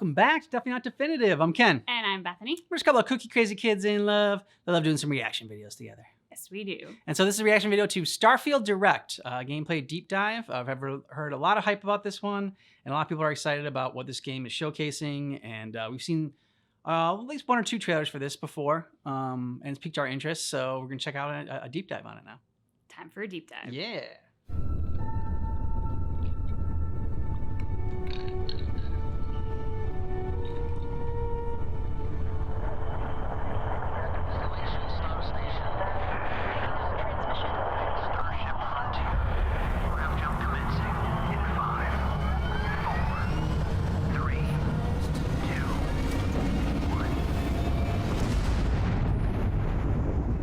welcome back to Definitely Not Definitive. I'm Ken. And I'm Bethany. We're just a couple of cookie crazy kids in love that love doing some reaction videos together. Yes, we do. And so this is a reaction video to Starfield Direct, gameplay deep dive. I've heard a lot of hype about this one, and a lot of people are excited about what this game is showcasing. And we've seen at least one or two trailers for this before, and it's piqued our interest. So we're gonna check out a deep dive on it now. Time for a deep dive. Yeah.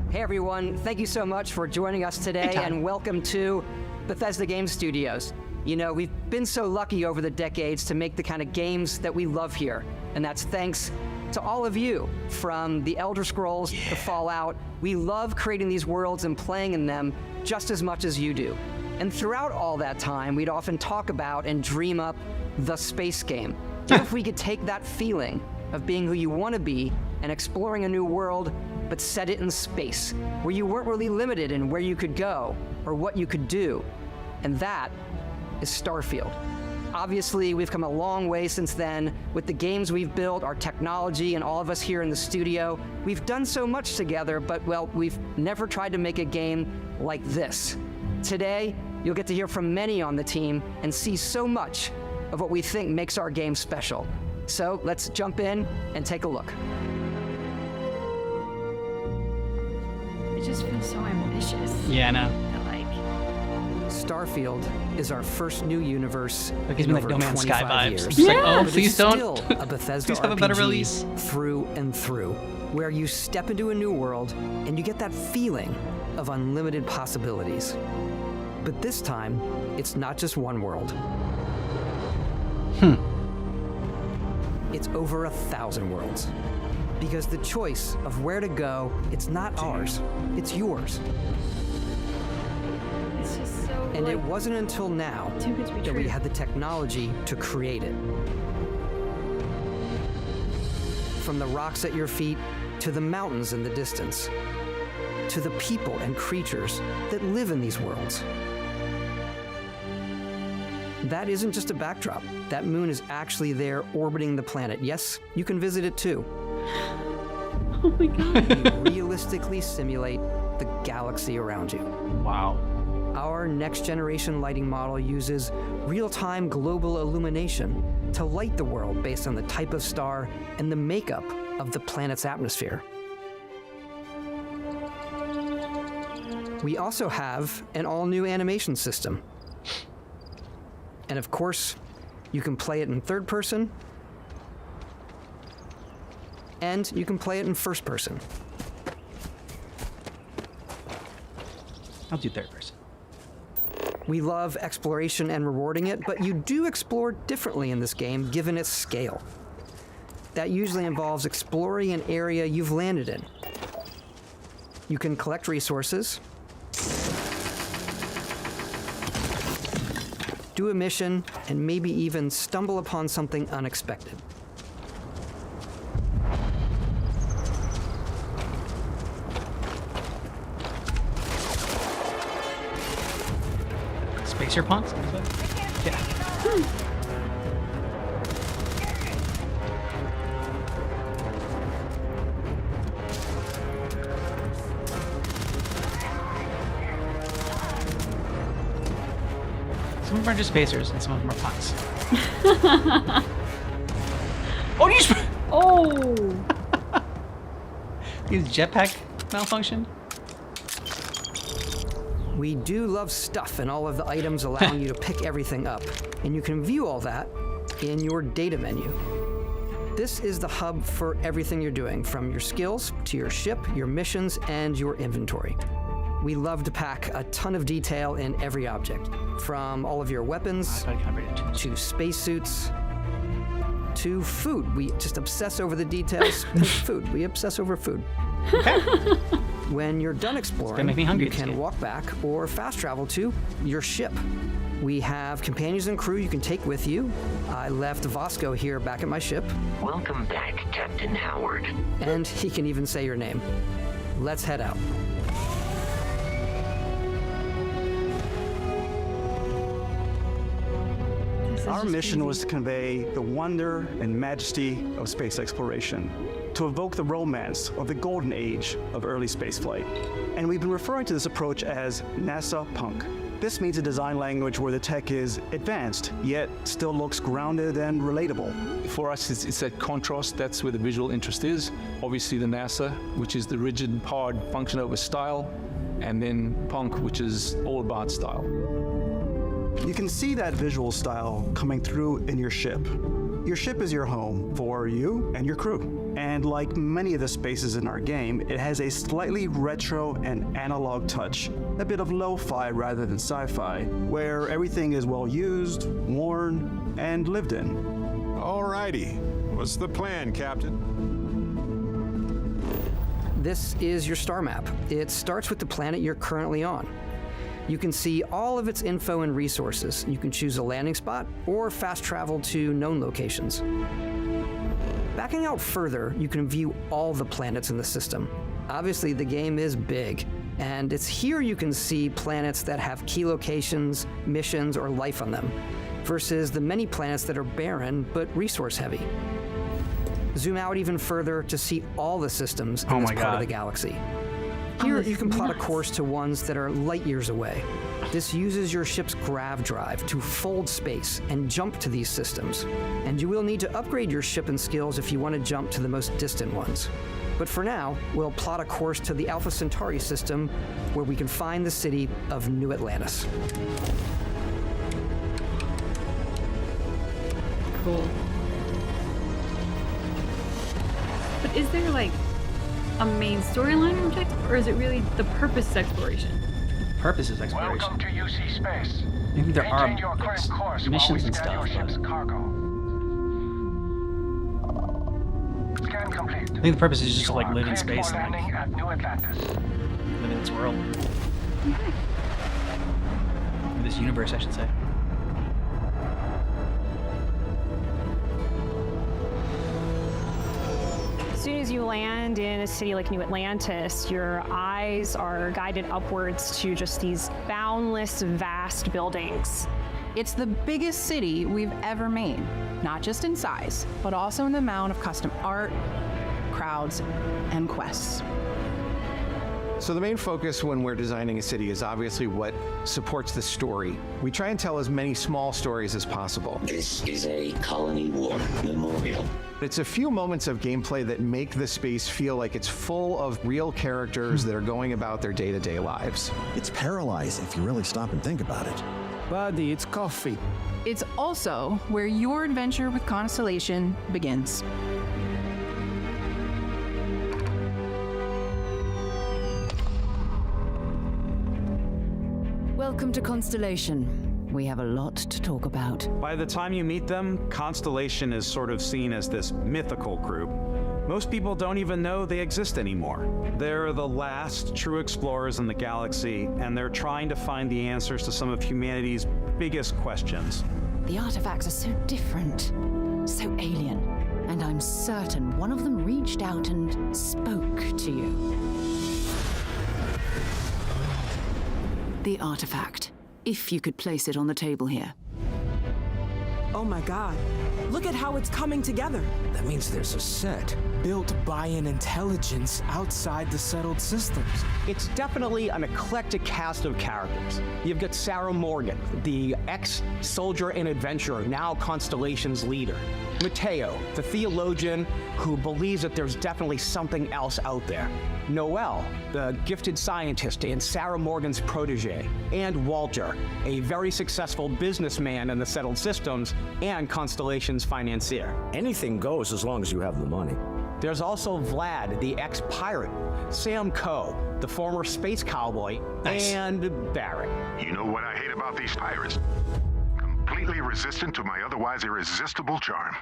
Hey everyone, thank you so much for joining us today and welcome to Bethesda Game Studios. You know, we've been so lucky over the decades to make the kind of games that we love here, and that's thanks to all of you, from the Elder Scrolls to Fallout. We love creating these worlds and playing in them just as much as you do. And throughout all that time, we'd often talk about and dream up the space game. What if we could take that feeling of being who you want to be and exploring a new world, but set it in space, where you weren't really limited in where you could go or what you could do. And that is Starfield. Obviously, we've come a long way since then with the games we've built, our technology, and all of us here in the studio. We've done so much together, but well, we've never tried to make a game like this. Today, you'll get to hear from many on the team and see so much of what we think makes our game special. So let's jump in and take a look. It just feels so ambitious. Yeah, I know. That, like, Starfield is our first new universe It gives in me like over No Man's Sky 25 vibes. years. I'm just like, oh, But please it's don't. still a Bethesda Please have a better RPG release. through and through, where you step into a new world and you get that feeling of unlimited possibilities. But this time, it's not just one world. It's over 1,000 worlds. Because the choice of where to go, it's not ours, it's yours. it's just so, And like, it wasn't until now too good to be that true. we had the technology to create it. From the rocks at your feet, to the mountains in the distance, to the people and creatures that live in these worlds. That isn't just a backdrop. That moon is actually there orbiting the planet. Yes, you can visit it too. Oh my god. We realistically simulate the galaxy around you. Wow. Our next generation lighting model uses real-time global illumination to light the world based on the type of star and the makeup of the planet's atmosphere. We also have an all-new animation system. And of course, you can play it in third person, and you can play it in first person. I'll do third person. We love exploration and rewarding it, but you do explore differently in this game given its scale. That usually involves exploring an area you've landed in. You can collect resources, do a mission, and maybe even stumble upon something unexpected. Spacer punks? Yeah. Some of them are just spacers, and some of them are punks. Oh, you just... Oh! His jetpack malfunctioned? We do love stuff and all of the items allowing you to pick everything up, and you can view all that in your data menu. This is the hub for everything you're doing, from your skills to your ship, your missions, and your inventory. We love to pack a ton of detail in every object, from all of your weapons to spacesuits to food. We just obsess over the details. And food. We obsess over food. Okay. When you're done exploring, make me hungry, you this can game. walk back or fast travel to your ship. We have companions and crew you can take with you. I left Vasco here back at my ship. Welcome back, Captain Howard. And he can even say your name. Let's head out. Our mission was to convey the wonder and majesty of space exploration, to evoke the romance of the golden age of early spaceflight. And we've been referring to this approach as NASA Punk. This means a design language where the tech is advanced, yet still looks grounded and relatable. For us, it's that contrast. That's where the visual interest is. Obviously, the NASA, which is the rigid, hard function over style, and then Punk, which is all about style. You can see that visual style coming through in your ship. Your ship is your home for you and your crew. And like many of the spaces in our game, it has a slightly retro and analog touch, a bit of lo-fi rather than sci-fi, where everything is well used, worn, and lived in. Alrighty. What's the plan, Captain? This is your star map. It starts with the planet you're currently on. You can see all of its info and resources. You can choose a landing spot or fast travel to known locations. Backing out further, you can view all the planets in the system. Obviously, the game is big, and it's here you can see planets that have key locations, missions, or life on them, versus the many planets that are barren but resource heavy. Zoom out even further to see all the systems in this part of the galaxy. Here, you can plot a course to ones that are light years away. This uses your ship's grav drive to fold space and jump to these systems. And you will need to upgrade your ship and skills if you want to jump to the most distant ones. But for now, we'll plot a course to the Alpha Centauri system, where we can find the city of New Atlantis. Cool. But is there like a main storyline objective, or is it really the purpose is exploration? Purpose is exploration. Welcome to UC Space. Maybe there are Maintain your current course while we missions and scan stuff. your ship's cargo. Scan complete. I think the purpose is just to You like are live in cleared space for and landing like at New Atlantis. live in this world. In this universe, I should say. As soon as you land in a city like New Atlantis, your eyes are guided upwards to just these boundless, vast buildings. It's the biggest city we've ever made, not just in size, but also in the amount of custom art, crowds, and quests. So the main focus when we're designing a city is obviously what supports the story. We try and tell as many small stories as possible. This is a Colony War memorial. It's a few moments of gameplay that make the space feel like it's full of real characters that are going about their day-to-day lives. It's paralyzing if you really stop and think about it. Buddy, it's coffee. It's also where your adventure with Constellation begins. Welcome to Constellation. We have a lot to talk about. By the time you meet them, Constellation is sort of seen as this mythical group. Most people don't even know they exist anymore. They're the last true explorers in the galaxy, and they're trying to find the answers to some of humanity's biggest questions. The artifacts are so different, so alien, and I'm certain one of them reached out and spoke to you. The artifact, if you could place it on the table here. Oh my God, look at how it's coming together. That means there's a set built by an intelligence outside the settled systems. It's definitely an eclectic cast of characters. You've got Sarah Morgan, the ex-soldier and adventurer, now Constellation's leader. Mateo, the theologian who believes that there's definitely something else out there. Noel, the gifted scientist and Sarah Morgan's protege. And Walter, a very successful businessman in the settled systems and Constellation's financier. Anything goes as long as you have the money. There's also Vlad, the ex-pirate, Sam Coe, the former space cowboy, and Barrett. You know what I hate about these pirates? Complete completely resistant to my otherwise irresistible charm.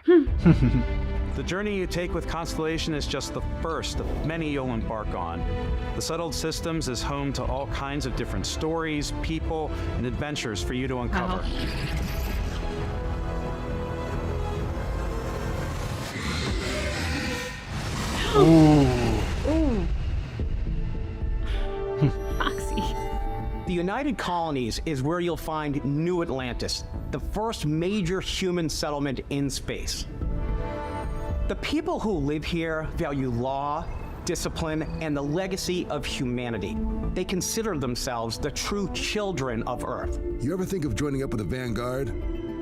The journey you take with Constellation is just the first of many you'll embark on. The Settled Systems is home to all kinds of different stories, people, and adventures for you to uncover. Ooh. Foxy. The United Colonies is where you'll find New Atlantis, the first major human settlement in space. The people who live here value law, discipline, and the legacy of humanity. They consider themselves the true children of Earth. You ever think of joining up with the Vanguard?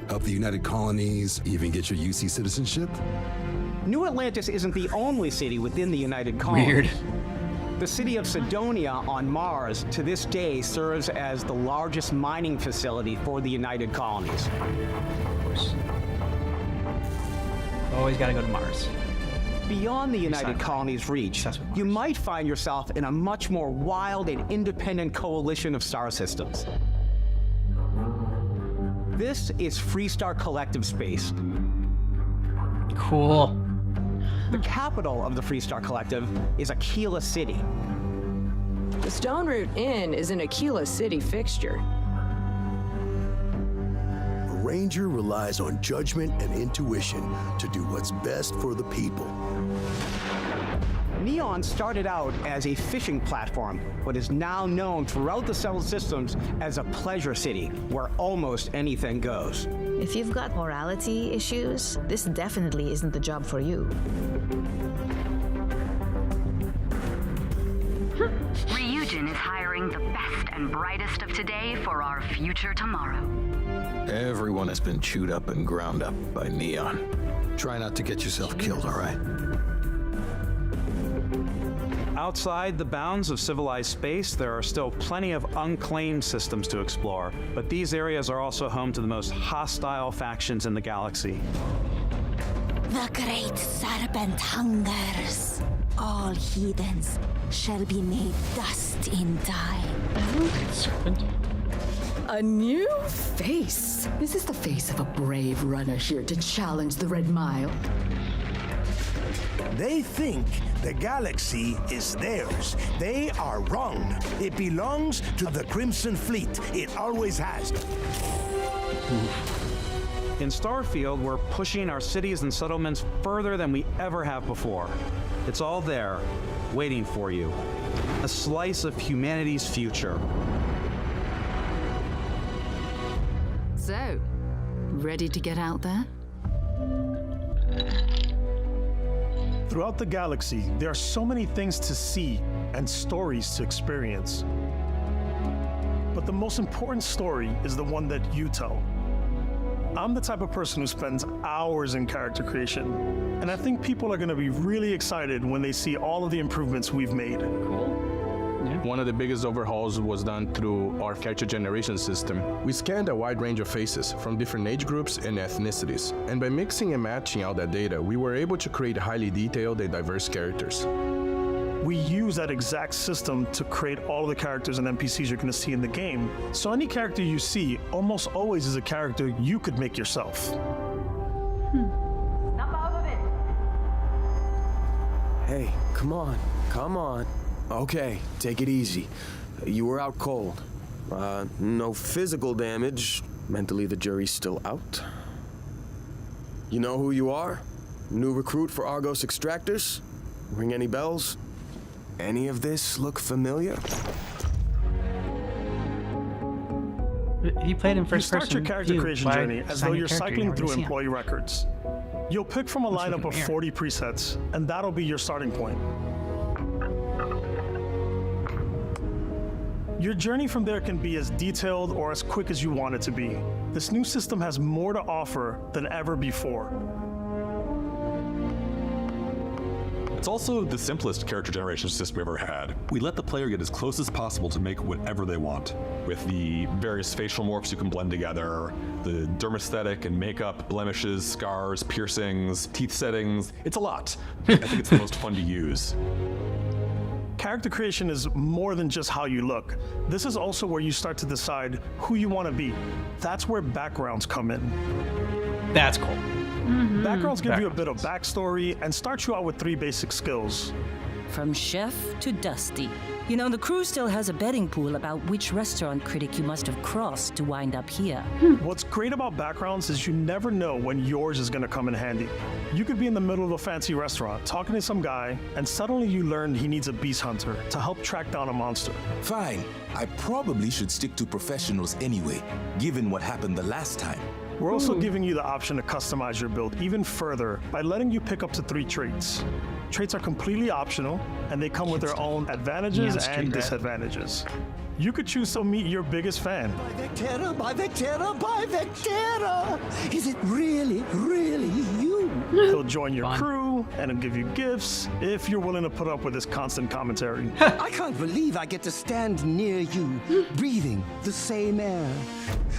Help the United Colonies, even get your UC citizenship? New Atlantis isn't the only city within the United Colonies. Weird. The city of Sidonia on Mars to this day serves as the largest mining facility for the United Colonies. Of course. Always gotta go to Mars. Beyond the United Colonies' reach, you might find yourself in a much more wild and independent coalition of star systems. This is Freestar Collective Space. Cool. The capital of the Freestar Collective is Aquila City. The Stone Root Inn is an Aquila City fixture. A ranger relies on judgment and intuition to do what's best for the people. Neon started out as a fishing platform, but is now known throughout the Settled Systems as a pleasure city where almost anything goes. If you've got morality issues, this definitely isn't the job for you. Ryujin is hiring the best and brightest of today for our future tomorrow. Everyone has been chewed up and ground up by Neon. Try not to get yourself killed, all right? Outside the bounds of civilized space, there are still plenty of unclaimed systems to explore, but these areas are also home to the most hostile factions in the galaxy. The great serpent hungers. All heathens shall be made dust in time. Serpent? A new face. Is this the face of a brave runner here to challenge the Red Mile? They think the galaxy is theirs. They are wrong. It belongs to the Crimson Fleet. It always has. In Starfield, we're pushing our cities and settlements further than we ever have before. It's all there, waiting for you. A slice of humanity's future. So, ready to get out there? Throughout the galaxy, there are so many things to see and stories to experience. But the most important story is the one that you tell. I'm the type of person who spends hours in character creation, and I think people are going to be really excited when they see all of the improvements we've made. Cool. One of the biggest overhauls was done through our character generation system. We scanned a wide range of faces from different age groups and ethnicities, and by mixing and matching all that data, we were able to create highly detailed and diverse characters. We use that exact system to create all of the characters and NPCs you're going to see in the game. So any character you see almost always is a character you could make yourself. Snap out of it. Hey, come on, come on. Okay, take it easy. You were out cold. No physical damage. Mentally, the jury's still out. You know who you are? New recruit for Argos Extractors? Ring any bells? Any of this look familiar? You played in first person. You start your character creation journey as though you're cycling through employee records. You'll pick from a lineup of 40 presets, and that'll be your starting point. Your journey from there can be as detailed or as quick as you want it to be. This new system has more to offer than ever before. It's also the simplest character generation system we've ever had. We let the player get as close as possible to make whatever they want. With the various facial morphs you can blend together, the dermesthetic and makeup, blemishes, scars, piercings, teeth settings. It's a lot. I think it's the most fun to use. Character creation is more than just how you look. This is also where you start to decide who you want to be. That's where backgrounds come in. That's cool. Backgrounds give you a bit of backstory and start you out with 3 basic skills. From chef to Dusty. You know, the crew still has a betting pool about which restaurant critic you must have crossed to wind up here. What's great about backgrounds is you never know when yours is gonna come in handy. You could be in the middle of a fancy restaurant talking to some guy, and suddenly you learn he needs a beast hunter to help track down a monster. Fine. I probably should stick to professionals anyway, given what happened the last time. We're also giving you the option to customize your build even further by letting you pick up to 3 traits. Traits are completely optional, and they come with their own advantages and disadvantages. You could choose to meet your biggest fan. By Vectera, by Vectera, by Vectera! Is it really, really you? He'll join your crew, and he'll give you gifts if you're willing to put up with his constant commentary. I can't believe I get to stand near you, breathing the same air.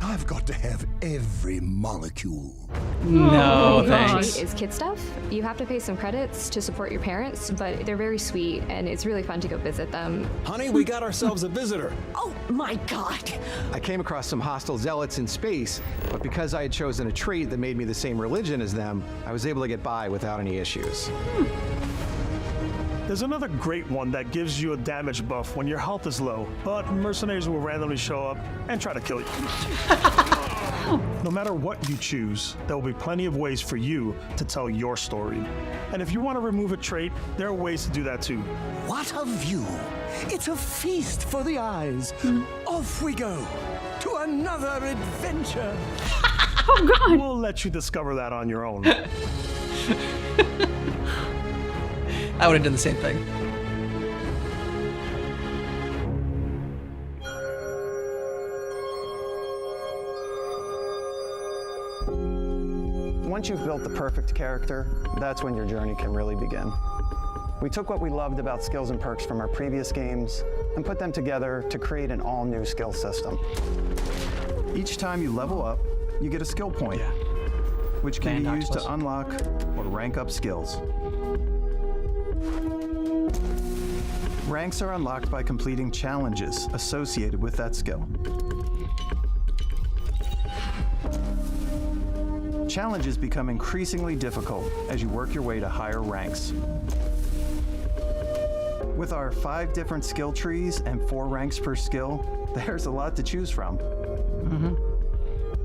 I've got to have every molecule. No, thanks. Is kid stuff. You have to pay some credits to support your parents, but they're very sweet, and it's really fun to go visit them. Honey, we got ourselves a visitor. Oh my God! I came across some hostile zealots in space, but because I had chosen a trait that made me the same religion as them, I was able to get by without any issues. There's another great one that gives you a damage buff when your health is low, but mercenaries will randomly show up and try to kill you. No matter what you choose, there will be plenty of ways for you to tell your story. And if you want to remove a trait, there are ways to do that too. What a view! It's a feast for the eyes. Off we go to another adventure. Oh God! We'll let you discover that on your own. I would have done the same thing. Once you've built the perfect character, that's when your journey can really begin. We took what we loved about skills and perks from our previous games and put them together to create an all-new skill system. Each time you level up, you get a skill point, which can be used to unlock or rank up skills. Ranks are unlocked by completing challenges associated with that skill. Challenges become increasingly difficult as you work your way to higher ranks. With our 5 different skill trees and 4 ranks per skill, there's a lot to choose from.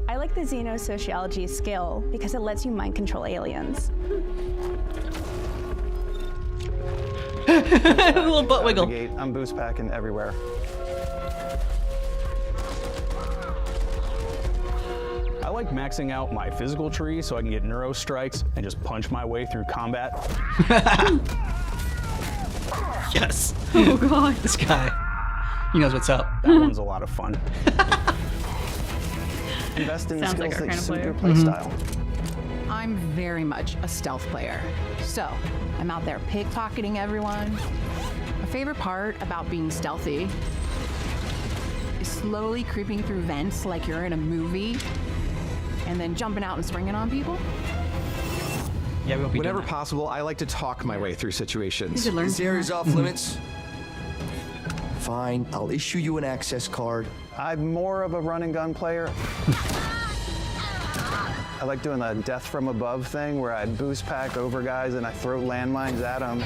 I like the xenosociology skill because it lets you mind control aliens. A little butt wiggle. I'm boost packing everywhere. I like maxing out my physical tree so I can get neuro strikes and just punch my way through combat. Yes. Oh God. This guy. He knows what's up. That one's a lot of fun. Invest in the Sounds skills like our that kind of suit your player. playstyle. I'm very much a stealth player. So, I'm out there pickpocketing everyone. My favorite part about being stealthy is slowly creeping through vents like you're in a movie and then jumping out and springing on people. Yeah, we won't be Whenever doing that. possible, I like to talk my way through situations. You should learn This from area's that. off limits. Fine, I'll issue you an access card. I'm more of a run and gun player. I like doing the death from above thing where I boost pack over guys and I throw landmines at them.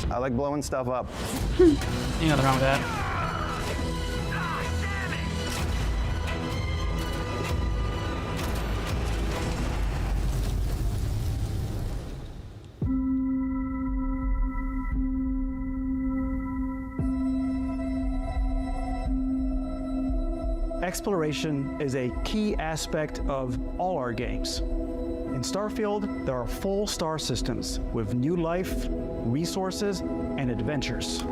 I like blowing stuff up. Ain't nothing wrong with that. Exploration is a key aspect of all our games. In Starfield, there are full star systems with new life, resources, and adventures.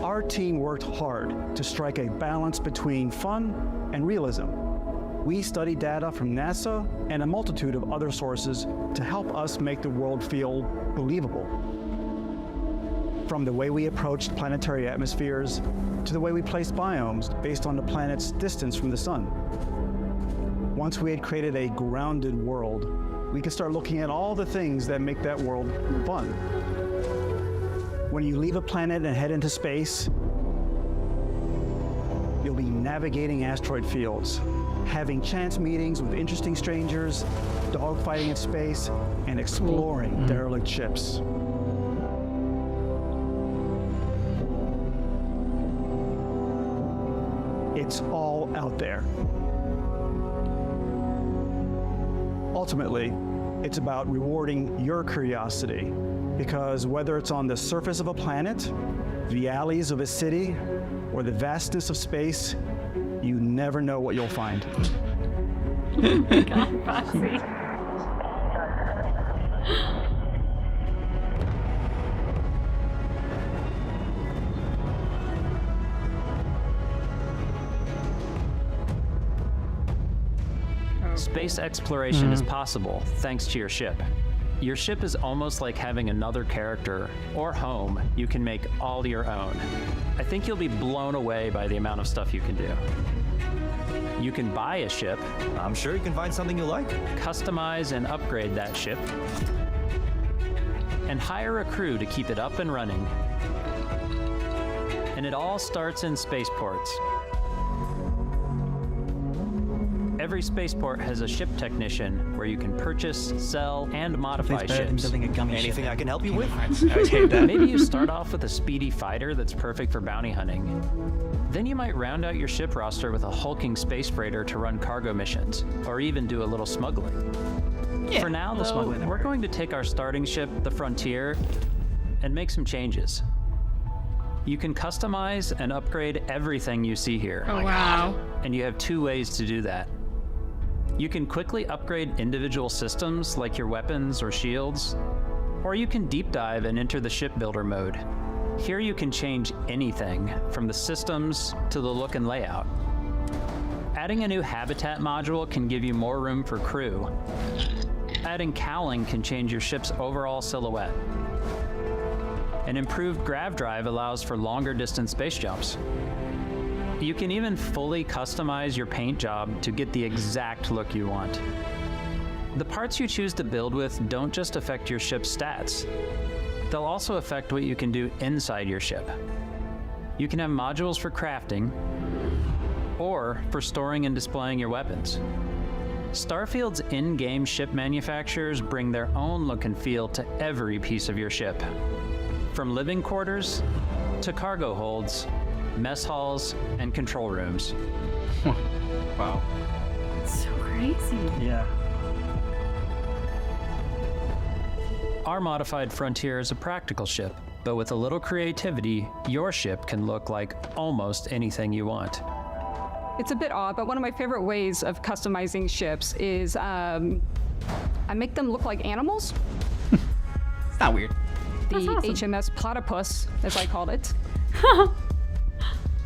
Our team worked hard to strike a balance between fun and realism. We studied data from NASA and a multitude of other sources to help us make the world feel believable. From the way we approached planetary atmospheres to the way we placed biomes based on the planet's distance from the sun. Once we had created a grounded world, we could start looking at all the things that make that world fun. When you leave a planet and head into space, you'll be navigating asteroid fields, having chance meetings with interesting strangers, dogfighting in space, and exploring derelict ships. It's all out there. Ultimately, it's about rewarding your curiosity, because whether it's on the surface of a planet, the alleys of a city, or the vastness of space, you never know what you'll find. Oh my God, Foxy. Space exploration is possible thanks to your ship. Your ship is almost like having another character or home you can make all your own. I think you'll be blown away by the amount of stuff you can do. You can buy a ship. I'm sure you can find something you like. Customize and upgrade that ship. And hire a crew to keep it up and running. And it all starts in spaceports. Every spaceport has a ship technician where you can purchase, sell, and modify ships. Anything I can help you with? I would hate that. Maybe you start off with a speedy fighter that's perfect for bounty hunting. Then you might round out your ship roster with a hulking space freighter to run cargo missions, or even do a little smuggling. Yeah, for now, though, we're going to take our starting ship, the Frontier, and make some changes. You can customize and upgrade everything you see here. Oh, wow. And you have two ways to do that. You can quickly upgrade individual systems like your weapons or shields, or you can deep dive and enter the shipbuilder mode. Here you can change anything from the systems to the look and layout. Adding a new habitat module can give you more room for crew. Adding cowling can change your ship's overall silhouette. An improved grav drive allows for longer distance space jumps. You can even fully customize your paint job to get the exact look you want. The parts you choose to build with don't just affect your ship's stats. They'll also affect what you can do inside your ship. You can have modules for crafting or for storing and displaying your weapons. Starfield's in-game ship manufacturers bring their own look and feel to every piece of your ship. From living quarters to cargo holds, mess halls, and control rooms. Wow. It's so crazy. Yeah. Our modified Frontier is a practical ship, but with a little creativity, your ship can look like almost anything you want. It's a bit odd, but one of my favorite ways of customizing ships is I make them look like animals. It's not weird. The HMS Platypus, as I called it.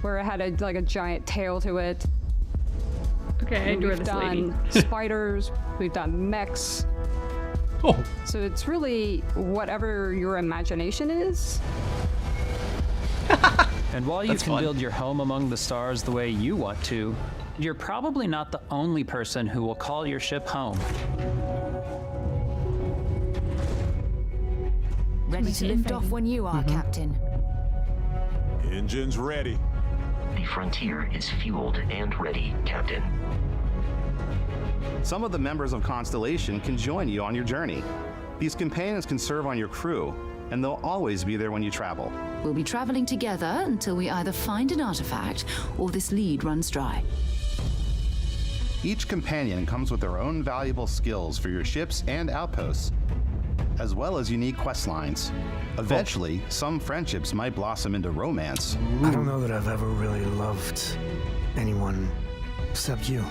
Where it had a giant tail to it. Okay, I adore this lady. We've done spiders, we've done mechs. Oh. So it's really whatever your imagination is. And while you can build your home among the stars the way you want to, you're probably not the only person who will call your ship home. Ready to lift off when you are, Captain. Engines ready. The Frontier is fueled and ready, Captain. Some of the members of Constellation can join you on your journey. These companions can serve on your crew, and they'll always be there when you travel. We'll be traveling together until we either find an artifact or this lead runs dry. Each companion comes with their own valuable skills for your ships and outposts, as well as unique quest lines. Eventually, some friendships might blossom into romance. I don't know that I've ever really loved anyone except you.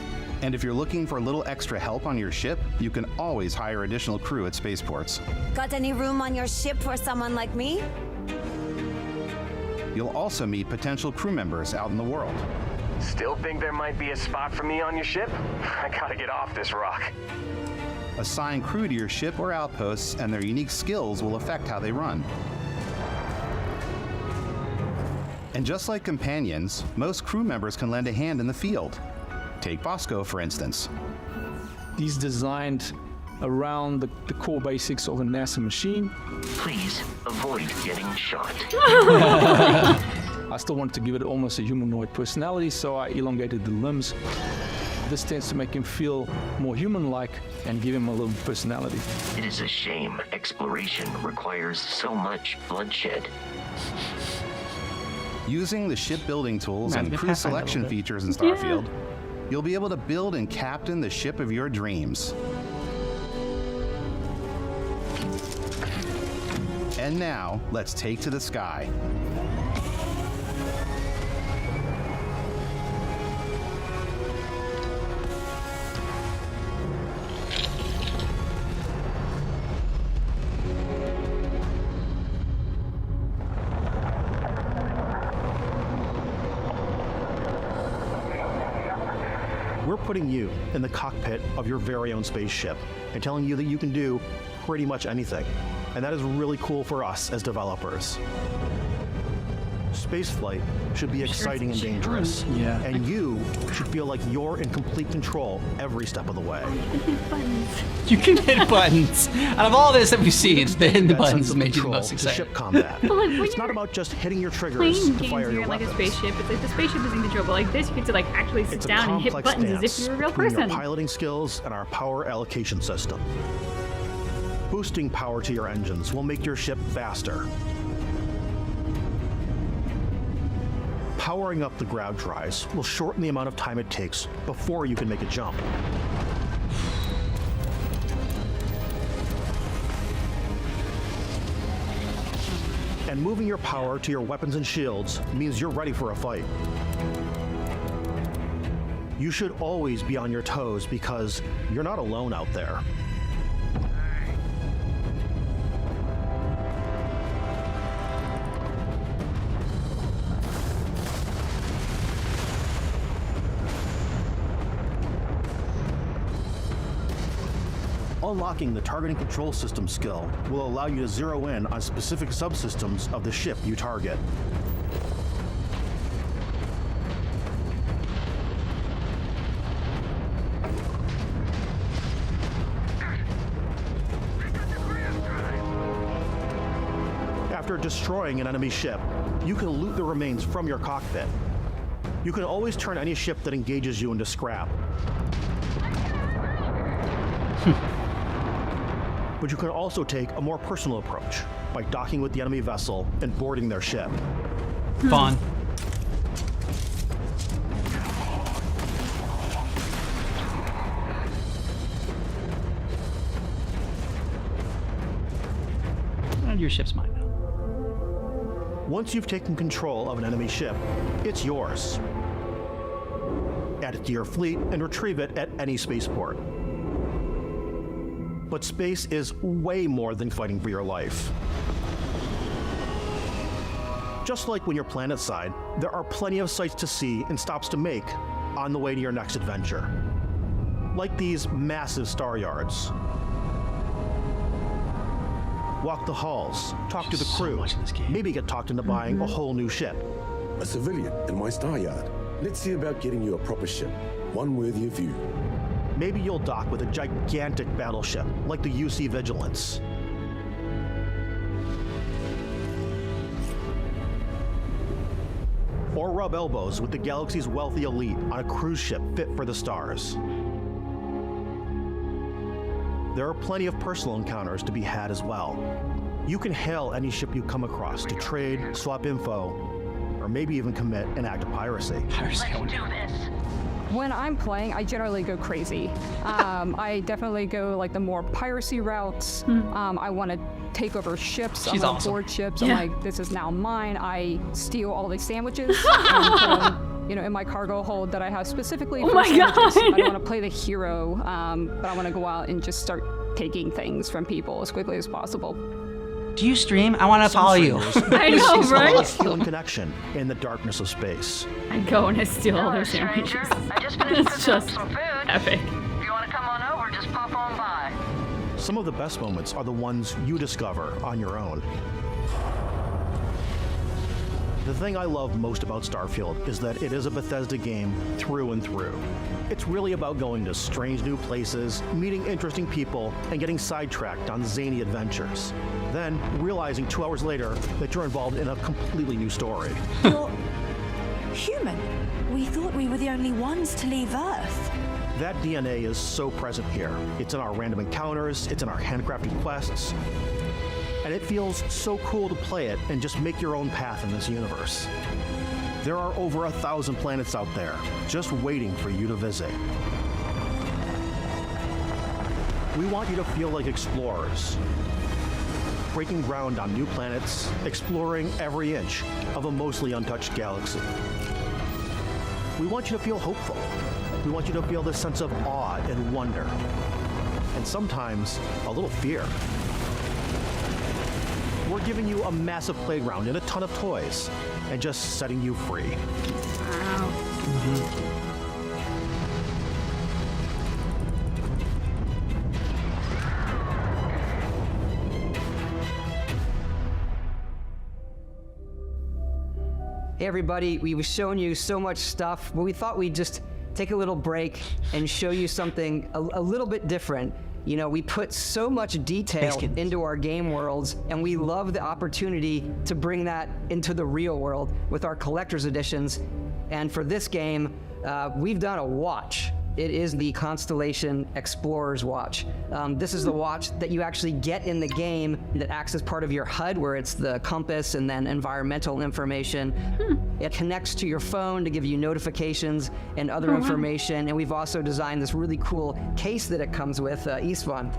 And if you're looking for a little extra help on your ship, you can always hire additional crew at spaceports. Got any room on your ship for someone like me? You'll also meet potential crew members out in the world. Still think there might be a spot for me on your ship? I gotta get off this rock. Assign crew to your ship or outposts, and their unique skills will affect how they run. And just like companions, most crew members can lend a hand in the field. Take Bosco, for instance. He's designed around the core basics of a NASA machine. Please avoid getting shot. I still wanted to give it almost a humanoid personality, so I elongated the limbs. This tends to make him feel more human-like and give him a little personality. It is a shame exploration requires so much bloodshed. Using the shipbuilding tools Reminds and me of crew Pathfinder a selection little bit. features in Starfield, you'll be able to build and captain the ship of your dreams. And now, let's take to the sky. We're putting you in the cockpit of your very own spaceship and telling you that you can do pretty much anything. And that is really cool for us as developers. Spaceflight should be exciting and dangerous. Yeah. And you should feel like you're in complete control every step of the way. You can hit buttons. Out of all this that we've seen, the hitting the That sense buttons of made you the control most to excited. ship combat. But like, when It's not you're about just hitting your triggers playing to games fire and your you're like a weapons. spaceship, it's like the spaceship is in control, but like this, you get to like actually sit It's a down and hit complex buttons as dance if you're a real between person. your piloting skills and our power allocation system. Boosting power to your engines will make your ship faster. Powering up the ground drives will shorten the amount of time it takes before you can make a jump. And moving your power to your weapons and shields means you're ready for a fight. You should always be on your toes because you're not alone out there. Unlocking the targeting control system skill will allow you to zero in on specific subsystems of the ship you target. After destroying an enemy ship, you can loot the remains from your cockpit. You can always turn any ship that engages you into scrap. But you can also take a more personal approach by docking with the enemy vessel and boarding their ship. Fun. And your ship's mine now. Once you've taken control of an enemy ship, it's yours. Add it to your fleet and retrieve it at any spaceport. But space is way more than fighting for your life. Just like when you're planetside, there are plenty of sights to see and stops to make on the way to your next adventure. Like these massive star yards. Walk the halls, talk to the crew, maybe get talked into buying a whole new ship. A civilian in my star yard. Let's see about getting you a proper ship, one worthy of you. Maybe you'll dock with a gigantic battleship, like the UC Vigilance. Or rub elbows with the galaxy's wealthy elite on a cruise ship fit for the stars. There are plenty of personal encounters to be had as well. You can hail any ship you come across to trade, swap info, or maybe even commit an act of piracy. When I'm playing, I generally go crazy. I definitely go like the more piracy routes. I want to take over ships. She's I'm on awesome. board ships. Yeah. I'm like, this is now mine. I steal all these sandwiches and put them, in my cargo hold that I have specifically Oh for my sandwiches. God. I don't want to play the hero, but I want to go out and just start taking things from people as quickly as possible. Do you stream? I want to follow you. I know, right? Human connection in the darkness of space. I go and I steal all their sandwiches. It's just epic. If you want to come on over, just pop on by. Some of the best moments are the ones you discover on your own. The thing I love most about Starfield is that it is a Bethesda game through and through. It's really about going to strange new places, meeting interesting people, and getting sidetracked on zany adventures. Then, realizing 2 hours later that you're involved in a completely new story. You're human. We thought we were the only ones to leave Earth. That DNA is so present here. It's in our random encounters, it's in our handcrafted quests, and it feels so cool to play it and just make your own path in this universe. There are over 1,000 planets out there, just waiting for you to visit. We want you to feel like explorers, breaking ground on new planets, exploring every inch of a mostly untouched galaxy. We want you to feel hopeful. We want you to feel this sense of awe and wonder, and sometimes a little fear. We're giving you a massive playground and a ton of toys, and just setting you free. Wow. Hey everybody, we were showing you so much stuff, but we thought we'd just take a little break and show you something a little bit different. You know, we put so much detail into our game worlds, and we love the opportunity to bring that into the real world with our collector's editions. And for this game, we've done a watch. It is the Constellation Explorer's Watch. This is the watch that you actually get in the game that acts as part of your HUD, where it's the compass and then environmental information. It connects to your phone to give you notifications and other information. And we've also designed this really cool case that it comes with, Istvan.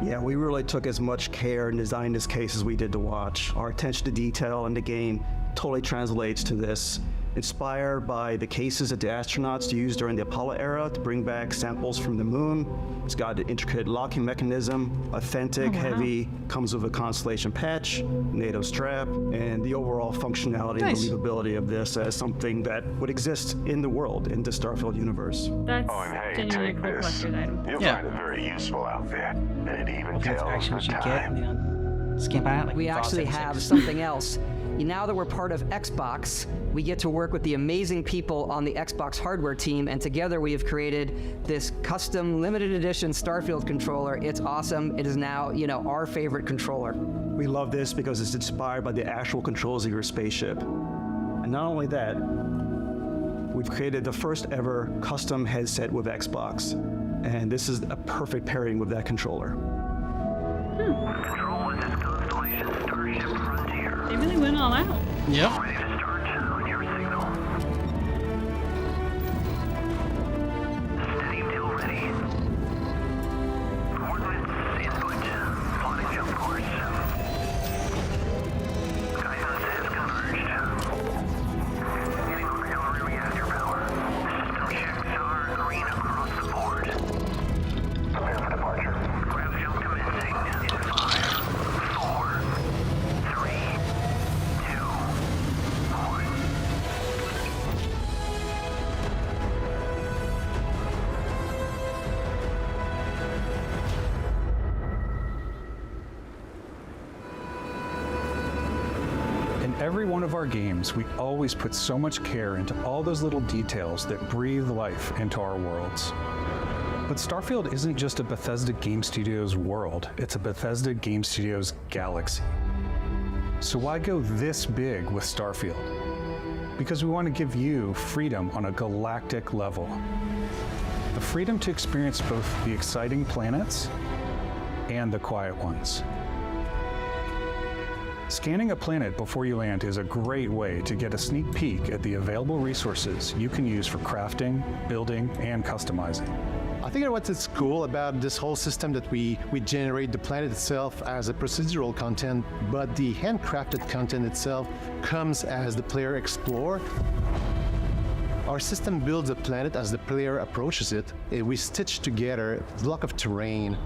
Yeah, we really took as much care and designed this case as we did the watch. Our attention to detail in the game totally translates to this. Inspired by the cases that the astronauts used during the Apollo era to bring back samples from the moon. It's got an intricate locking mechanism, authentic, heavy, comes with a Constellation patch, NATO strap, and the overall functionality and believability of this as something that would exist in the world, in the Starfield universe. That's and hey, genuinely take a cool this. collector's item. You'll find it very useful out there, and it even tells the time. Skimp out like we actually have something else. Now that we're part of Xbox, we get to work with the amazing people on the Xbox hardware team, and together we have created this custom limited edition Starfield controller. It's awesome. It is now, you know, our favorite controller. We love this because it's inspired by the actual controls of your spaceship. And not only that, we've created the first ever custom headset with Xbox. And this is a perfect pairing with that controller. Control, this is Constellation Starship Frontier. They really went all out. Yep. Ready to start on your signal. Steady till ready. Coordinates input. Plotting jump course. Guidance has converged. Getting auxiliary reactor power. System checks are green across the board. Prepare for departure. Grab jump commencing in 5, 4, 3, 2, 1. In every one of our games, we always put so much care into all those little details that breathe life into our worlds. But Starfield isn't just a Bethesda Game Studios world, it's a Bethesda Game Studios galaxy. So why go this big with Starfield? Because we want to give you freedom on a galactic level. The freedom to experience both the exciting planets and the quiet ones. Scanning a planet before you land is a great way to get a sneak peek at the available resources you can use for crafting, building, and customizing. I think what's cool about this whole system that we generate the planet itself as a procedural content, but the handcrafted content itself comes as the player explore. Our system builds a planet as the player approaches it. We stitch together a block of terrain.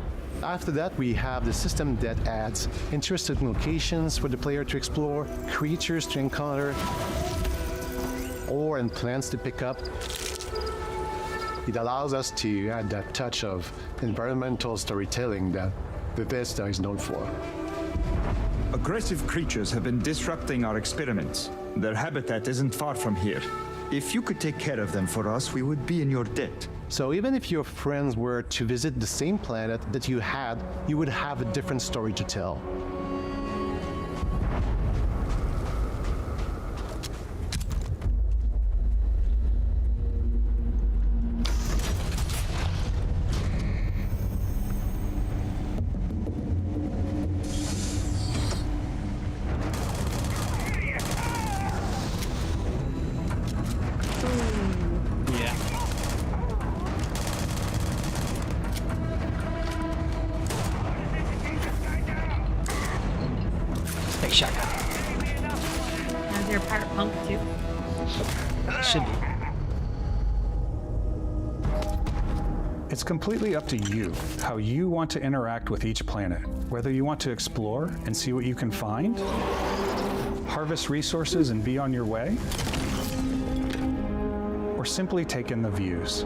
After that, we have the system that adds interesting locations for the player to explore, creatures to encounter, ore and plants to pick up. It allows us to add that touch of environmental storytelling that Bethesda is known for. A aggressive creatures have been disrupting our experiments. Their habitat isn't far from here. If you could take care of them for us, we would be in your debt. So even if your friends were to visit the same planet that you had, you would have a different story to tell. Shotgun. Is there a pirate punk too? Should be. It's completely up to you how you want to interact with each planet. Whether you want to explore and see what you can find, harvest resources and be on your way, or simply take in the views.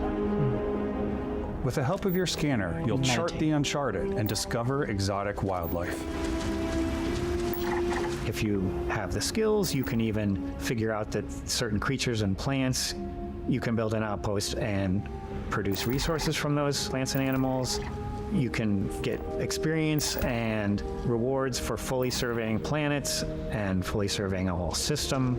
With the help of your scanner, you'll chart the uncharted and discover exotic wildlife. If you have the skills, you can even figure out that certain creatures and plants, you can build an outpost and produce resources from those plants and animals. You can get experience and rewards for fully surveying planets and fully surveying a whole system.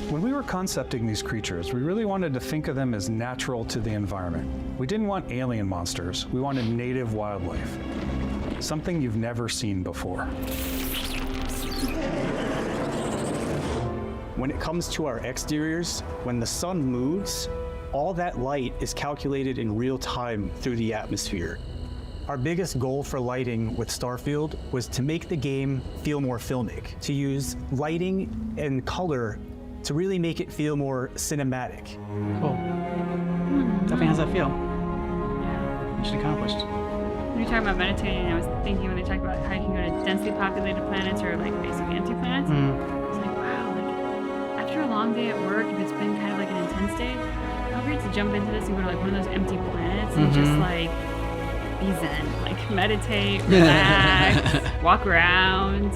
When we were concepting these creatures, we really wanted to think of them as natural to the environment. We didn't want alien monsters, we wanted native wildlife. Something you've never seen before. When it comes to our exteriors, when the sun moves, all that light is calculated in real time through the atmosphere. Our biggest goal for lighting with Starfield was to make the game feel more filmic, to use lighting and color to really make it feel more cinematic. Cool. Definitely has that feel. Mission accomplished. When you're talking about meditating, I was thinking when they talk about how you can go to densely populated planets or like basically empty planets. It's like, wow, like after a long day at work, if it's been kind of like an intense day, how great to jump into this and go to like one of those empty planets and just like be zen, like meditate, relax, walk around.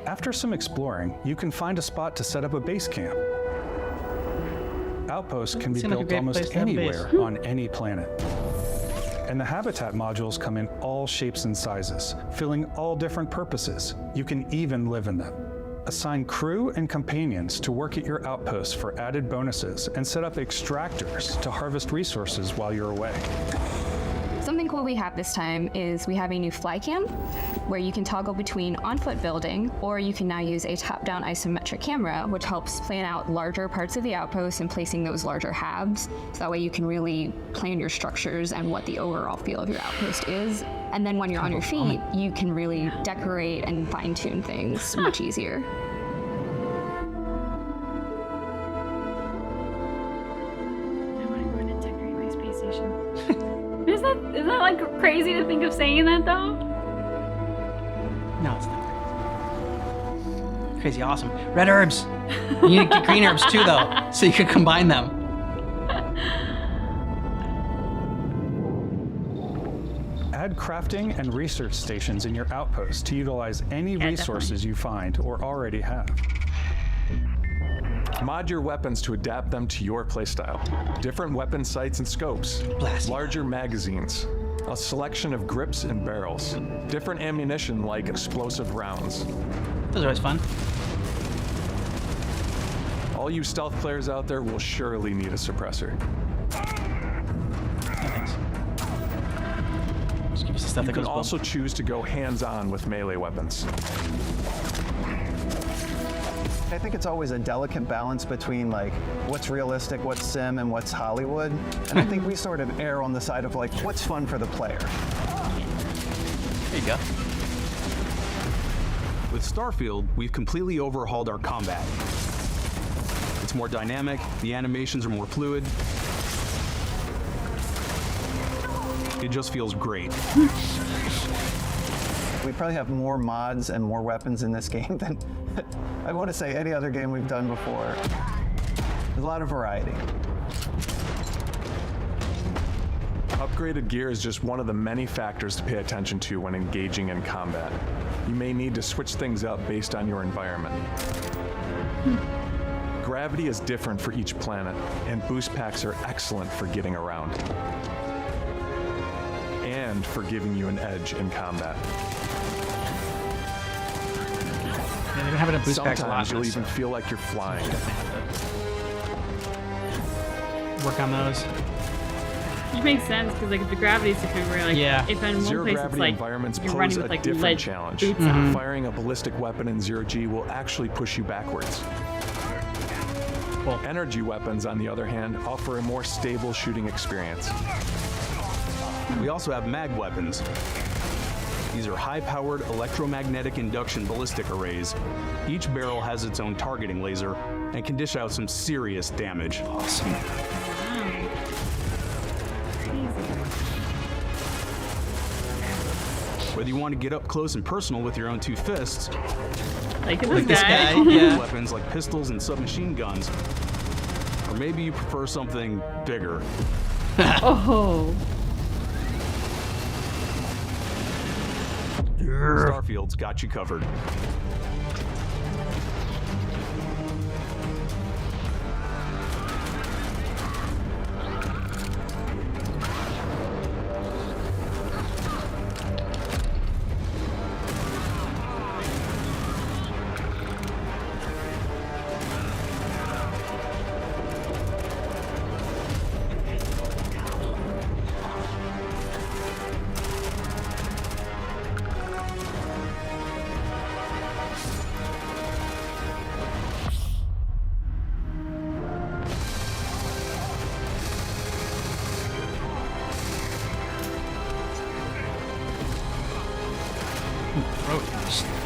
After some exploring, you can find a spot to set up a base camp. Outposts can be built almost anywhere on any planet. And the habitat modules come in all shapes and sizes, filling all different purposes. You can even live in them. Assign crew and companions to work at your outposts for added bonuses and set up extractors to harvest resources while you're away. Something cool we have this time is we have a new fly cam where you can toggle between on-foot building, or you can now use a top-down isometric camera, which helps plan out larger parts of the outpost and placing those larger halves. So that way you can really plan your structures and what the overall feel of your outpost is. And then when you're on your feet, you can really decorate and fine-tune things much easier. Is that like crazy to think of saying that though? No, it's not. Crazy awesome. Red herbs. You need to get green herbs too though, so you can combine them. Add crafting and research stations in your outpost to utilize any resources you find or already have. Mod your weapons to adapt them to your playstyle. Different weapon sights and scopes. Larger magazines. A selection of grips and barrels. Different ammunition like explosive rounds. Those are always fun. All you stealth players out there will surely need a suppressor. Just give us the stuff you that can goes also choose to go hands-on with melee weapons. I think it's always a delicate balance between like what's realistic, what's sim, and what's Hollywood. And I think we sort of err on the side of like what's fun for the player. There you go. With Starfield, we've completely overhauled our combat. It's more dynamic, the animations are more fluid. It just feels great. We probably have more mods and more weapons in this game than I want to say any other game we've done before. There's a lot of variety. Upgraded gear is just one of the many factors to pay attention to when engaging in combat. You may need to switch things up based on your environment. Gravity is different for each planet, and boost packs are excellent for getting around. And for giving you an edge in combat. Yeah, they've been having a boost packs a lot. Sometimes you'll even feel like you're flying. Work on those. Which makes sense because like the gravity's different. Where like if in one Zero place gravity it's like environments you're pose running a with like different lead challenge. boots on. Firing a ballistic weapon in 0G will actually push you backwards. Energy weapons, on the other hand, offer a more stable shooting experience. We also have mag weapons. These are high-powered electromagnetic induction ballistic arrays. Each barrel has its own targeting laser and can dish out some serious damage. Awesome. Whether you want to get up close and personal with your own two fists, like this guy. Weapons like pistols and submachine guns, or maybe you prefer something bigger. Oh. Starfield's got you covered.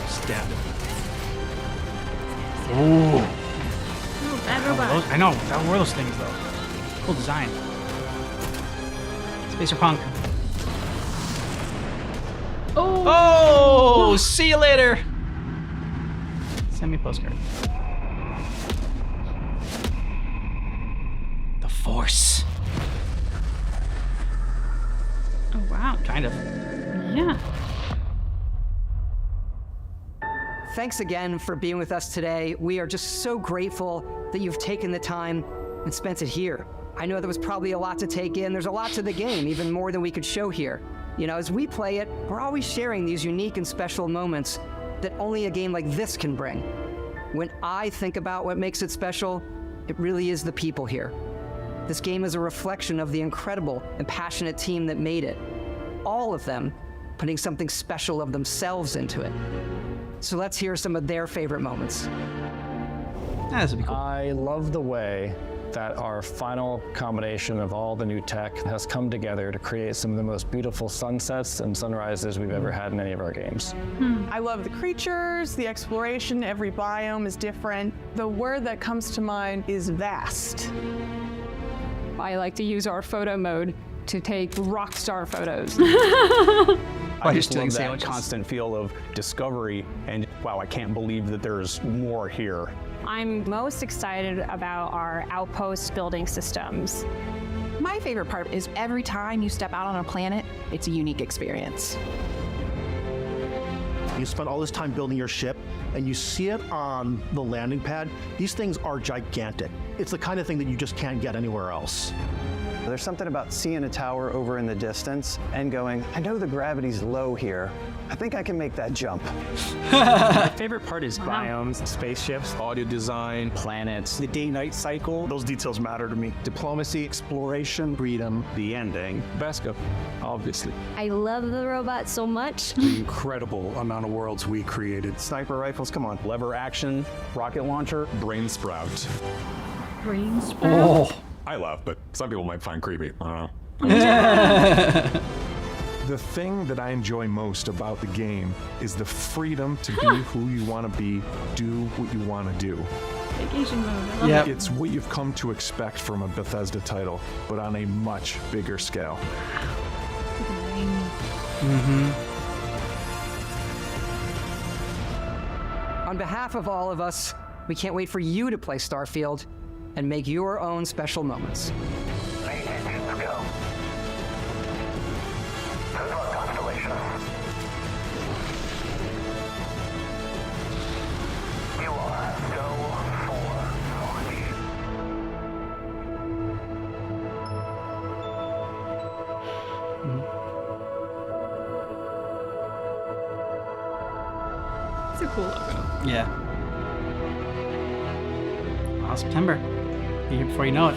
Stabbed him. Ooh. Oh, bad robot. I know. That were those things though. Cool design. Spacer Punk. Oh, see you later. Send me a postcard. The Force. Oh wow. Kind of. Yeah. Thanks again for being with us today. We are just so grateful that you've taken the time and spent it here. I know there was probably a lot to take in. There's a lot to the game, even more than we could show here. You know, as we play it, we're always sharing these unique and special moments that only a game like this can bring. When I think about what makes it special, it really is the people here. This game is a reflection of the incredible and passionate team that made it. All of them putting something special of themselves into it. So let's hear some of their favorite moments. This would be cool. I love the way that our final combination of all the new tech has come together to create some of the most beautiful sunsets and sunrises we've ever had in any of our games. I love the creatures, the exploration, every biome is different. The word that comes to mind is vast. I like to use our photo mode to take rock star photos. I just love that constant feel of discovery and wow, I can't believe that there's more here. I'm most excited about our outpost building systems. My favorite part is every time you step out on a planet, it's a unique experience. You spend all this time building your ship and you see it on the landing pad. These things are gigantic. It's the kind of thing that you just can't get anywhere else. There's something about seeing a tower over in the distance and going, I know the gravity's low here. I think I can make that jump. My favorite part is biomes, spaceships, audio design, planets, the day-night cycle. Those details matter to me. Diplomacy, exploration, freedom, the ending. Beskip, obviously. I love the robot so much. The incredible amount of worlds we created. Sniper rifles, come on. Lever action, rocket launcher, brain sprout. Brain sprout? I laugh, but some people might find creepy. I don't know. The thing that I enjoy most about the game is the freedom to be who you want to be, do what you want to do. Vacation mode. I love it. It's what you've come to expect from a Bethesda title, but on a much bigger scale. On behalf of all of us, we can't wait for you to play Starfield and make your own special moments. Main engines go. Good luck, Constellation. You are go for launch. It's a cool logo. Yeah. September. Be here before you know it.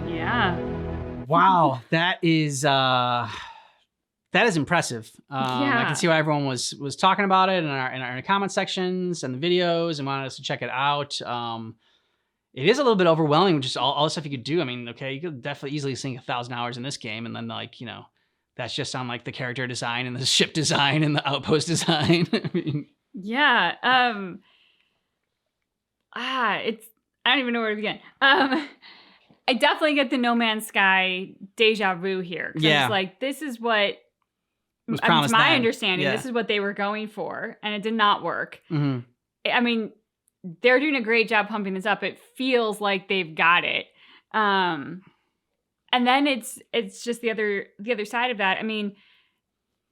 Yeah. Wow, that is impressive. I Yeah. can see why everyone was talking about it in our comment sections and the videos and wanted us to check it out. It is a little bit overwhelming, with just all the stuff you could do. I mean, okay, you could definitely easily sink 1,000 hours in this game, and then that's just on like the character design and the ship design and the outpost design. I mean, Yeah. I don't even know where to begin. I definitely get the No Man's Sky deja vu here. Yeah. It's like, this is what, was to promised my then. understanding, Yeah. this is what they were going for, and it did not work. Mhm. I mean, they're doing a great job pumping this up. It feels like they've got it. And then it's just the other side of that. I mean,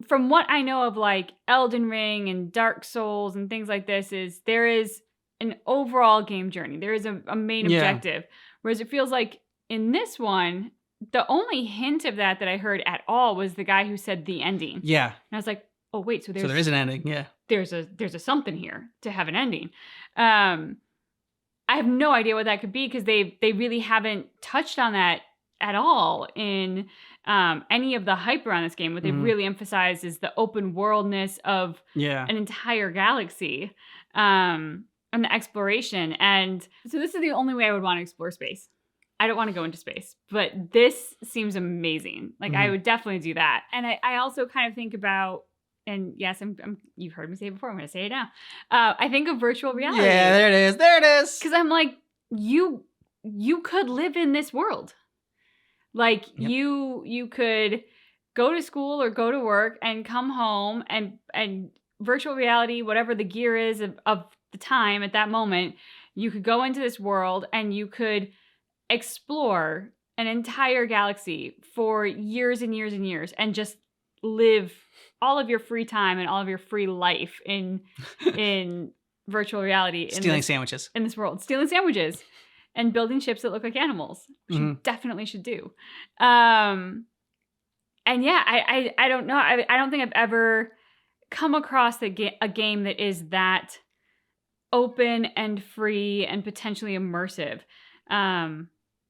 from what I know of like Elden Ring and Dark Souls and things like this, is there is an overall game journey. There is a main Yeah. objective. Whereas it feels like in this one, the only hint of that I heard at all was the guy who said the ending. Yeah. And I was like, oh wait, so there is an ending. Yeah. there's a something here to have an ending. I have no idea what that could be, because they really haven't touched on that at all in any of the hype around this game. What they've Mhm. really emphasized is the open worldness of Yeah. an entire galaxy, and the exploration. And so this is the only way I would want to explore space. I don't want to go into space, but this seems amazing. Like I Mhm. would definitely do that. And I also kind of think about, and yes, you've heard me say it before, I'm going to say it now. I think of virtual reality. Yeah, there it is. There it is. Because I'm like, you could live in this world. Like you could go to school or go to work and come home, and virtual reality, whatever the gear is of the time at that moment, you could go into this world and you could explore an entire galaxy for years and years and years, and just live all of your free time and all of your free life in virtual reality. Stealing sandwiches. In this world. Stealing sandwiches. And building ships that look like animals, which you Mhm. definitely should do. And yeah, I don't know. I don't think I've ever come across a game that is that open and free and potentially immersive. And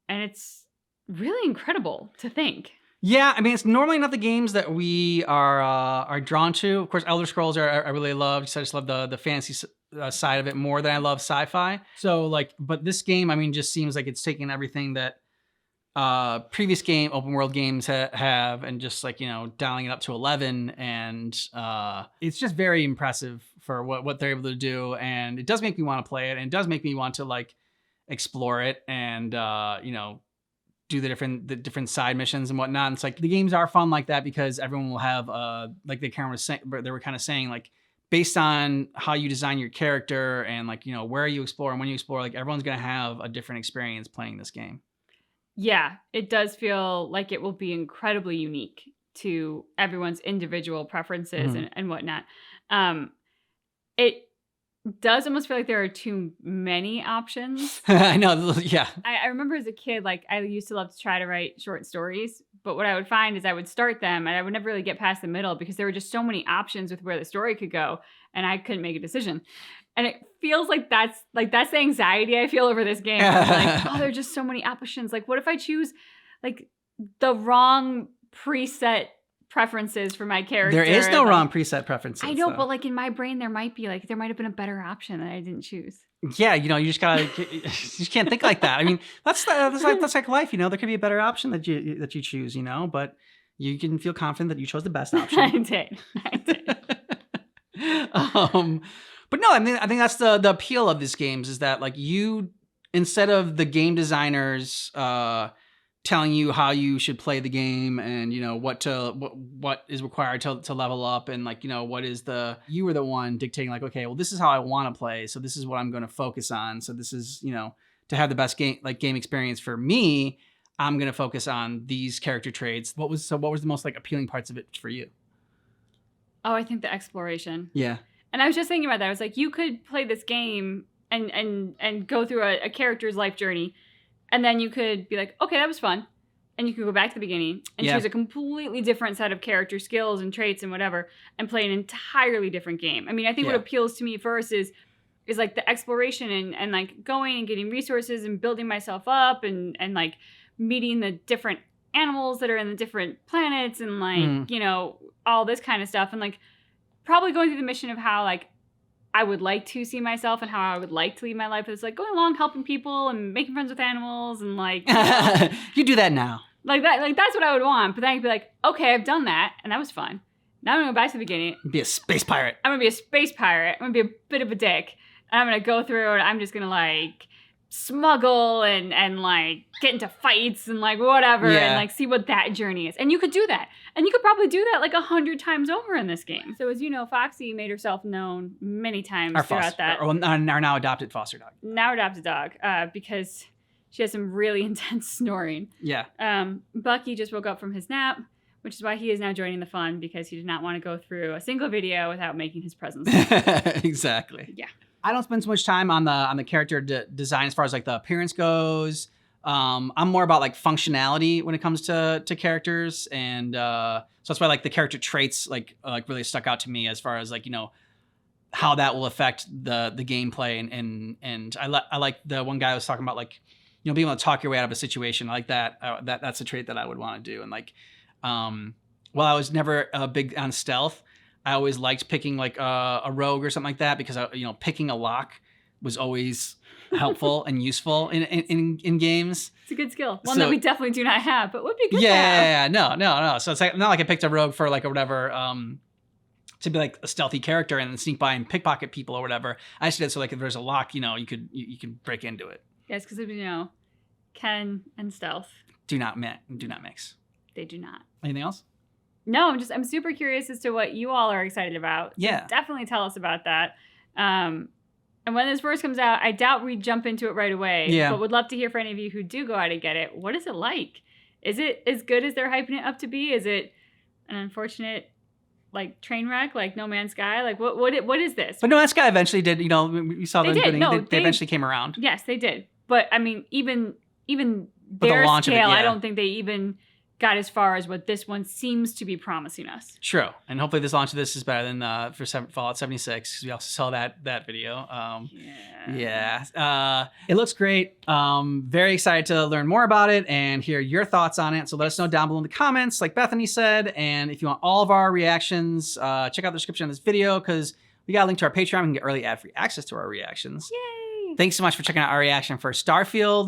it's really incredible to think. Yeah, I mean, it's normally not the games that we are drawn to. Of course, Elder Scrolls I really love. So I just love the fantasy side of it more than I love sci-fi. So but this game, I mean, just seems like it's taking everything that previous open world games have, and just dialing it up to 11, and it's just very impressive for what they're able to do. And it does make me want to play it, and it does make me want to explore it, and do the different side missions and whatnot. And it's like the games are fun like that, because everyone will have like they were kind of saying, like, based on how you design your character and where you explore and when you explore, like everyone's gonna have a different experience playing this game. Yeah, it does feel like it will be incredibly unique to everyone's individual preferences Mhm. and whatnot. It does almost feel like there are too many options. I know, yeah. I remember as a kid, like I used to love to try to write short stories, but what I would find is I would start them and I would never really get past the middle, because there were just so many options with where the story could go, and I couldn't make a decision. And it feels like that's the anxiety I feel over this game. I'm like, oh, there are just so many options. Like, what if I choose like the wrong preset preferences for my character? There is no Like, wrong preset preferences. I know, though. but like in my brain, there might have been a better option that I didn't choose. Yeah, you just gotta, you just can't think like that. I mean, that's like life. There could be a better option that you choose. But you can feel confident that you chose the best option. I did. But no, I mean, I think that's the appeal of these games, is that like instead of the game designers telling you how you should play the game and, you know, what is required to level up and like, you know, you were the one dictating like, okay, well, this is how I want to play. So this is what I'm going to focus on. So this is, you know, to have the best game experience for me, I'm going to focus on these character traits. What was the most like appealing parts of it for you? Oh, I think the exploration. Yeah. And I was just thinking about that. I was like, you could play this game and go through a character's life journey. And then you could be like, okay, that was fun. And you could go back to the beginning and choose a completely different set of character skills and traits and whatever and play an entirely different game. I mean, I think what appeals to me first is like the exploration and like going and getting resources and building myself up and like meeting the different animals that are in the different planets and like, you know, all this kind of stuff. And like probably going through the mission of how like I would like to see myself and how I would like to lead my life is like going along, helping people and making friends with animals and like, you know, you do that now. Like that, like that's what I would want. But then I'd be like, okay, I've done that and that was fun. Now I'm gonna go back to the beginning. Be a space pirate. I'm gonna be a space pirate. I'm gonna be a bit of a dick. And I'm gonna go through and I'm just gonna like smuggle and like get into fights and like whatever and like see what that journey is. And you could do that. And you could probably do that like 100 times over in this game. So as you know, Foxy made herself known many times throughout that. Our now adopted foster dog. Now adopted dog, because she has some really intense snoring. Yeah. Bucky just woke up from his nap, which is why he is now joining the fun because he did not want to go through a single video without making his presence. Exactly. Yeah. I don't spend so much time on the character design as far as like the appearance goes. I'm more about like functionality when it comes to characters, and so that's why like the character traits like really stuck out to me as far as like, you know, how that will affect the gameplay and I like the one guy was talking about like, you know, being able to talk your way out of a situation. I like that. That's a trait that I would want to do. And like, while I was never big on stealth, I always liked picking like a rogue or something like that because you know, picking a lock was always helpful and useful in games. It's a good skill. One that we definitely do not have, but would be good to have. Yeah, no. So it's like not like I picked a rogue for like or whatever to be like a stealthy character and then sneak by and pickpocket people or whatever. I just did so like if there's a lock, you know, you can break into it. Yes, because you know, Ken and stealth do not mix. They do not. Anything else? No, I'm super curious as to what you all are excited about. Yeah. So definitely tell us about that. And when this first comes out, I doubt we jump into it right away. Yeah. But would love to hear from any of you who do go out and get it. What is it like? Is it as good as they're hyping it up to be? Is it an unfortunate like train wreck, like No Man's Sky? Like what is this? But No Man's Sky eventually did, you know, we saw them did. No, they eventually came around. Yes, they did. But I mean, even But their the launch scale, of it, yeah. I don't think they even got as far as what this one seems to be promising us. True. And hopefully this launch of this is better than for Fallout 76 because we also saw that video. It looks great. Very excited to learn more about it and hear your thoughts on it. So let us know down below in the comments, like Bethany said. And if you want all of our reactions, check out the description of this video because we got a link to our Patreon. You can get early ad-free access to our reactions. Yay! Thanks so much for checking out our reaction for Starfield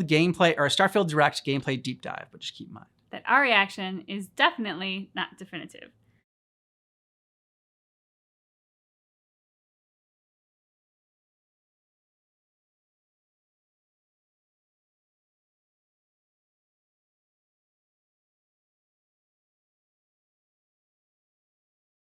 Direct gameplay deep dive. But just keep in mind that our reaction is definitely not definitive.